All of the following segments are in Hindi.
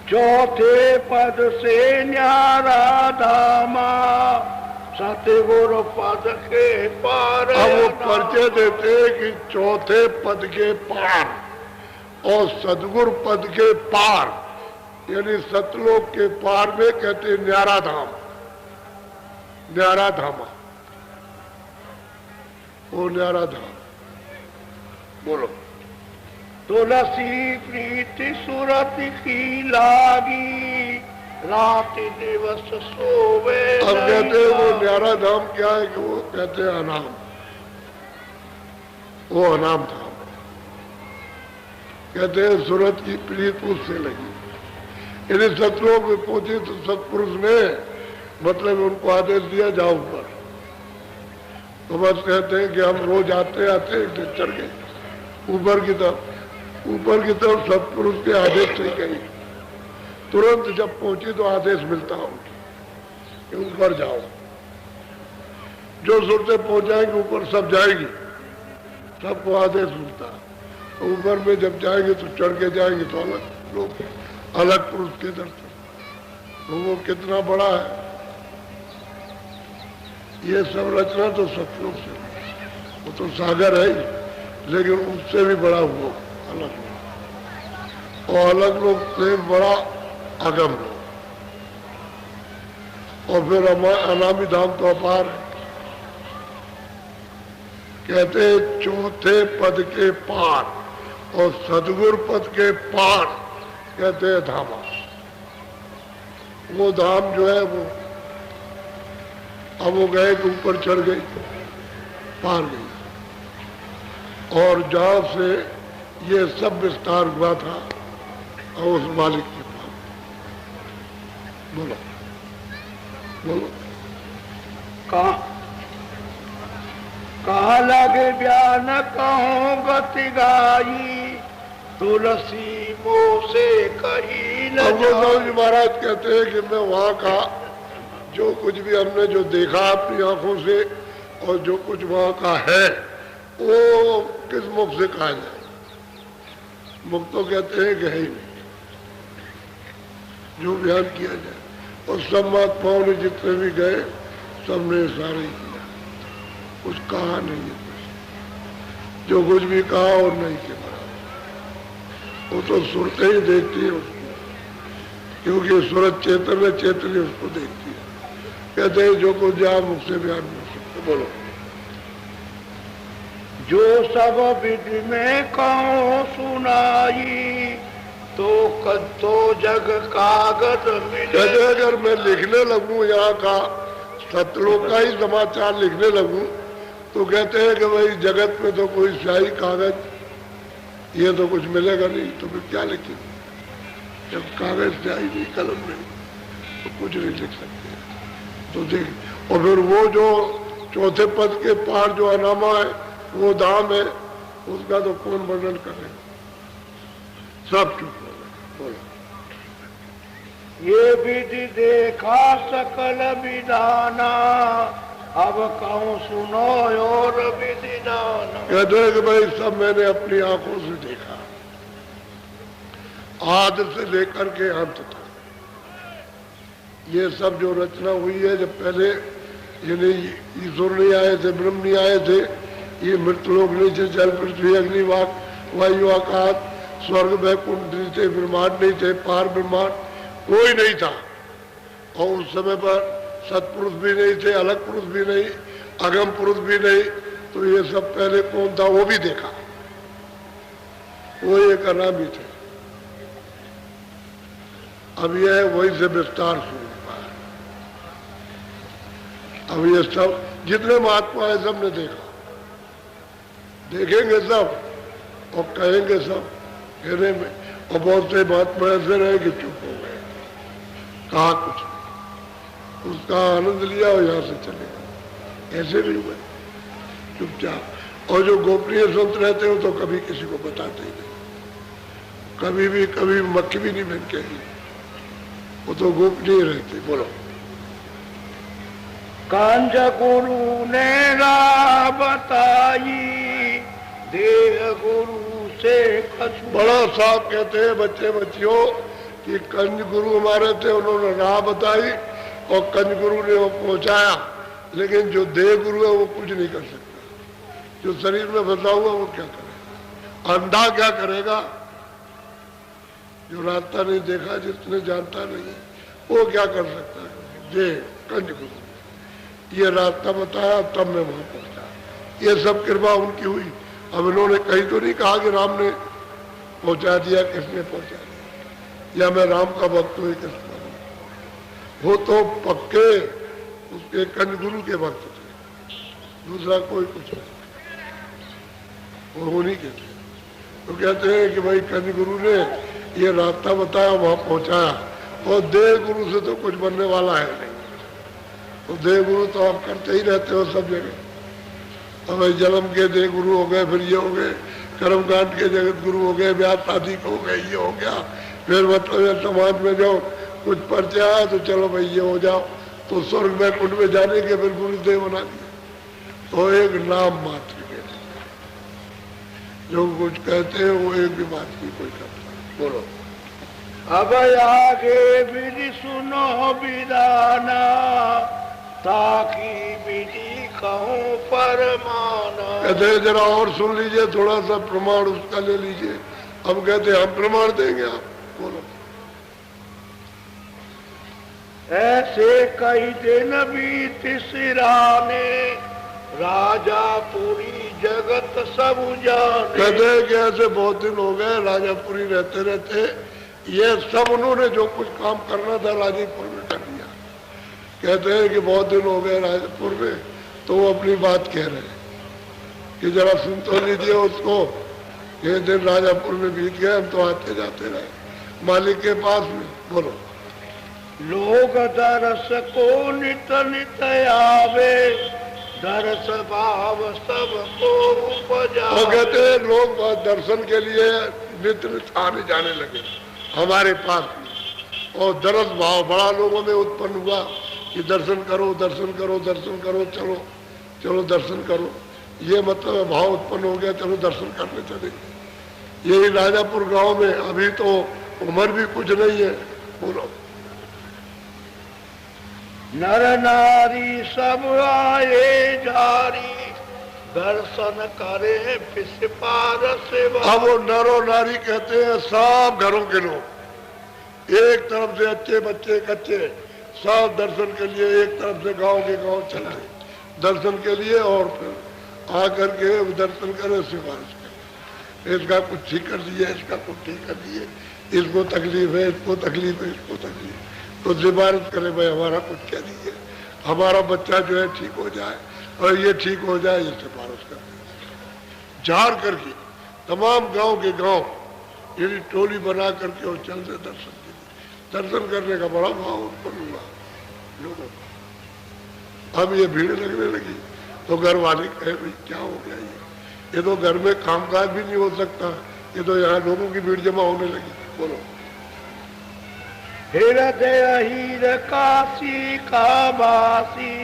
चौथे पद से न्यारा धामा, सतगुर पद के पार। अब वो परिचय देते कि चौथे पद के पार और सतगुर पद के पार, यानी सतलोक के पार में कहते न्यारा धाम, न्यारा धामा, वो न्यारा धाम। बोलो। तुलसी प्रीति सुरति की लागी, रात दिवस सोवे। अब कहते हैं वो न्यारा धाम क्या है कि वो कहते हैं अनाम, वो अनाम धाम। कहते हैं सूरत की प्रीत उससे लगी, यदि सतलोक में पहुंचे तो सतपुरुष ने मतलब उनको आदेश दिया जाओ ऊपर, तो बस कहते हैं कि हम रोज आते आते एक दिन चढ़ गए ऊपर की तरफ, ऊपर की तरफ सतपुरुष के आदेश से गई। तुरंत जब पहुंची तो आदेश मिलता कि ऊपर जाओ। जो सुरते पहुंच जाएंगे ऊपर सब जाएगी, सबको आदेश मिलता। ऊपर में जब जाएंगे तो चढ़ के जाएंगे तो अलग लोग, अलग पुरुष के दर्शन, तो वो कितना बड़ा है। ये सब रचना तो सतलोक से, वो तो सागर है ही, लेकिन उससे भी बड़ा वो अलग लोग, और अलग लोग से बड़ा अगम लोग, और फिर अनामी धाम तो अपार है। कहते चौथे पद के पार और सदगुर पद के पार कहते हैं धामा। वो धाम जो है वो, अब वो गए तो ऊपर चढ़ गई, पार गई, और जहां से ये सब विस्तार हुआ था और उस मालिक के पास। बोलो बोलो। कहा लगे बयान कहूँ गति गाई, तुलसी मोह से कही न जाई। महाराज कहते हैं कि मैं वहां का जो कुछ भी हमने जो देखा अपनी आंखों से और जो कुछ वहां का है वो किस मुख से कहा जाए। मुख तो कहते हैं कि है ही नहीं, जो बयान किया जाए। और सब महात्माओं ने जितने भी गए सबने सारे किया, कुछ कहा नहीं है, जो कुछ भी कहा और नहीं के बराबर। वो तो सुरते ही देखती है उसको, क्योंकि सूरत चेतन है, चेतन ही उसको देखती है। कहते हैं जो कुछ जहाँ मुख से बयान नहीं सकते। बोलो। जो सब विधि में कहो सुनाई, तो जग कागज मिले। अगर मैं लिखने लगूं यहाँ का सतलोक का ही समाचार लिखने लगूं तो कहते हैं कि भाई जगत में तो कोई स्याही कागज ये तो कुछ मिलेगा नहीं, तो फिर क्या लिखे। जब कागज स्याही नहीं, कलम नहीं, तो कुछ नहीं लिख सकते। तो देख, और फिर वो जो चौथे पद के पार जो अनामा है वो धाम है, उसका तो कौन वर्णन करे, सब चुप हो गए। बोलो। ये विधि देखा सकल विधाना, अब कहूँ सुनो और विधि नाना। कहते हैं कि भाई सब मैंने अपनी आंखों से देखा, आदि से लेकर के अंत तक। ये सब जो रचना हुई है, जब पहले यानी ईश्वर नहीं आए थे, ब्रह्म नहीं आए थे, ये मृतलोक नहीं थे, जल पृथ्वी अग्नि वायु आकाश स्वर्ग वैकुंठ नहीं थे, ब्रह्मांड नहीं थे, पार ब्रह्मांड कोई नहीं था। और उस समय पर सत्पुरुष भी नहीं थे, अलग पुरुष भी नहीं, अगम पुरुष भी नहीं, तो ये सब पहले कौन था वो भी देखा, वो एक अनामी थे। अब यह वही से विस्तार शुरू हुआ है। अब ये सब जितने महात्मा है सबने देखा, देखेंगे सब और कहेंगे सब कहने में। और बहुत से महात्मा ऐसे रहे कि चुप हो गए, कहा कुछ नहीं, उसका आनंद लिया और यहाँ से चले गए। ऐसे भी हुए चुपचाप। और जो गोपनीय संत रहते हो तो कभी किसी को बताते ही नहीं, कभी मक्खी भी नहीं बन के, वो तो गोपनीय रहते। बोलो। कांज गुरु ने राह बताई, देह गुरु से बड़ा साहब कहते हैं बच्चे बच्चियों कि कंज गुरु हमारे थे, उन्होंने राह बताई और कंज गुरु ने वो पहुंचाया, लेकिन जो देह गुरु है वो कुछ नहीं कर सकता। जो शरीर में फंसा हुआ वो क्या करेगा? अंधा क्या करेगा? जो रास्ता नहीं देखा, जिसने जानता नहीं, वो क्या कर सकता है? जे कंज गुरु ये रास्ता बताया, तब मैं वहां पहुंचा। ये सब कृपा उनकी हुई। अब इन्होंने कहीं तो नहीं कहा कि राम ने पहुंचा दिया, किसने पहुंचा दिया, या मैं राम का भक्त हूं, किसका? वो तो पक्के उसके कंज गुरु के भक्त थे, दूसरा कोई कुछ नहीं। वो नहीं कहते। तो कहते हैं कि भाई कंज गुरु ने ये रास्ता बताया, वहां पहुंचाया, और देव गुरु से तो कुछ बनने वाला है नहीं। तो देव गुरु तो आप करते ही रहते हो सब जगह। अब जन्म के देव गुरु हो गए, फिर ये हो गए, कर्मकांड के जगत गुरु हो गए, ब्याह शादी हो गए, ये हो गया, फिर मतलब समाज में जाओ, कुछ परिचय आया तो चलो भाई ये हो जाओ, तो स्वर्ग में कुंड में जाने के फिर गुरुदेव बना दिया। तो एक नाम मात्र के जो कुछ कहते हैं वो एक भी बात नहीं कोई करता। बोलो। अब आगे विधि सुनो विधाना, ताकि विधि कहूँ परमाना। कहते जरा और सुन लीजिए, थोड़ा सा प्रमाण उसका ले लीजिए। हम कहते हम प्रमाण देंगे, आप बोलो। ऐसे कई दिन बीत सिराने, राजापुरी जगत सब जाने। कहते हैं कि ऐसे बहुत दिन हो गए राजापुरी रहते रहते, ये सब उन्होंने जो कुछ काम करना था राजापुर में कर दिया। कहते हैं कि बहुत दिन हो गए राजापुर में, तो वो अपनी बात कह रहे हैं कि जरा सुन तो लीजिए उसको। ये दिन राजापुर में बीत गए, हम तो आते जाते रहे मालिक के पास में। बोलो। लोग दरस को नित नित आवे, दरस भाव सबको उपजावे। वो कहते हैं लोग दर्शन के लिए नित्य नित्य आने जाने लगे हमारे पास में, और दरस भाव बड़ा लोगों में उत्पन्न हुआ कि दर्शन करो, दर्शन करो, दर्शन करो, चलो चलो दर्शन करो। ये मतलब भाव उत्पन्न हो गया, चलो दर्शन करने चले। यही राजापुर गांव में अभी तो उम्र भी कुछ नहीं है। बोलो। नर नारी सब आए जारी, दर्शन करे पिसपारस। अब वो नरो नारी कहते हैं सब घरों के लोग, एक तरफ से अच्छे बच्चे कच्चे सब दर्शन के लिए, एक तरफ से गांव के गांव चले दर्शन के लिए, और फिर आकर के दर्शन करे, सिफारिश करे, इसका कुछ ठीक कर दिए, इसका कुछ ठीक कर दिए, इसको तकलीफ है, इसको तकलीफ है, इसको तकलीफ, तो सिफारिश करे भाई हमारा कुछ कह दीजिए, हमारा बच्चा जो है ठीक हो जाए और ये ठीक हो जाए, ये सिफारिश कर झाड़ करके तमाम गांव के गांव ये टोली बना करके और चलते दर्शन के लिए। दर्शन करने का बड़ा भाव उत्पन्न हुआ लोगों को। अब ये भीड़ लगने लगी तो घर वाले कहे भाई क्या हो गया, ये तो घर में कामकाज भी नहीं हो सकता, ये तो यहाँ लोगों की भीड़ जमा होने लगी। बोलो। हृदय हीर काशी का वासी,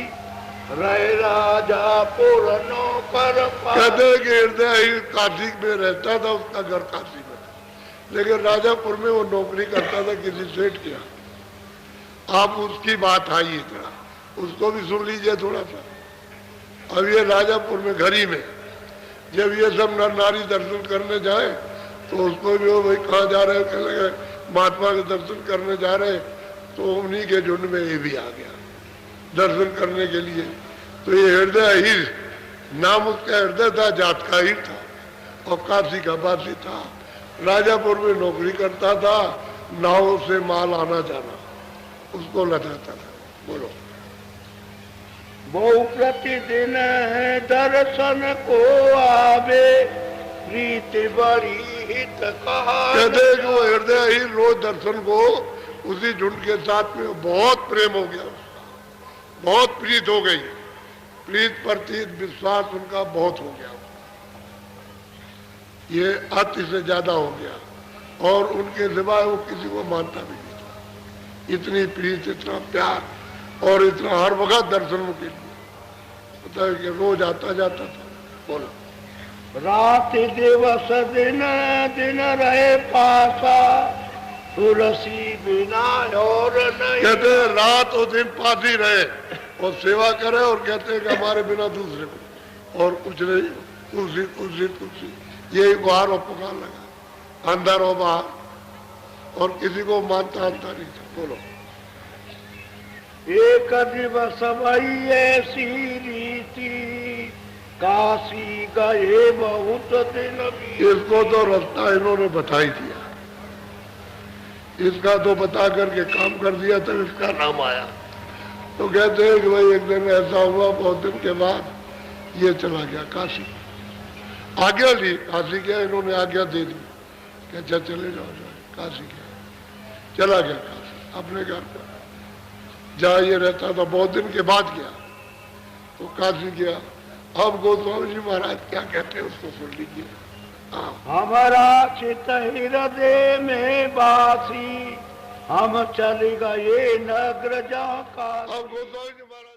रहे राजापुर नौकर। कहते हैं कि हृदय हीर काशी में रहता था, उसका घर काशी में, लेकिन राजापुर में वो नौकरी करता था किसी सेठ के यहाँ। आप उसकी बात आई इतना, उसको भी सुन लीजिए थोड़ा सा। अब ये राजापुर में घरी में जब ये सब नर नारी दर्शन करने जाए तो उसको भी वो भाई कहाँ जा रहे हो, कहने लगे महात्मा के दर्शन करने जा रहे, तो उन्हीं के झुंड में ये भी आ गया दर्शन करने के लिए। तो ये हृदय हीर नाम उसका हृदय था, जात का हीर था और काशी का वासी था। राजापुर में नौकरी करता था, नाव से माल आना जाना उसको लगाता था। बोलो। वो प्रतिदिन दर्शन को आवे, प्रीति बड़ी हित कहा। कहते कि वो हृदय ही रोज दर्शन को उसी झुंड के साथ में बहुत प्रेम हो गया उसका, बहुत प्रीत हो गई, प्रीत प्रतीत विश्वास उनका बहुत हो गया, ये अति से ज्यादा हो गया और उनके सिवाय वो किसी को मानता भी नहीं था। इतनी प्रीत, इतना प्यार और इतना हर वक्त दर्शन के लिए पता है कि रोज आता जाता था। बोलो। रात दिवस दिन दिन रहे पासा, तुलसी बिना और नहीं। कहते हैं रात और दिन पास ही रहे और सेवा करे और कहते हैं कि हमारे बिना दूसरे को और कुछ नहीं, तुलसी तुलसी तुलसी, यही गुहार और पुकार लगा अंदर और बाहर, और किसी को मानता नहीं था। बोलो। एक दिवस वही ऐसी रीति, काशी गए बहुत दिन बीते। इसको तो रास्ता इन्होंने बता ही दिया, इसका तो बता करके काम कर दिया तो इसका नाम आया। तो कहते हैं कि भाई एक दिन ऐसा हुआ, बहुत दिन के बाद ये चला गया काशी, आज्ञा ली, काशी गया, इन्होंने आज्ञा दे दी कि अच्छा चले जाओ, काशी गया, चला गया काशी अपने घर पर, जहाँ ये रहता था। बहुत दिन के बाद गया तो काशी गया। अब गोस्वामी जी महाराज क्या कहते हैं उसको सुन लीजिए। हमारा चित हृदय में बासी, हम चल गए नगर जा का। अब गोस्वामी जी महाराज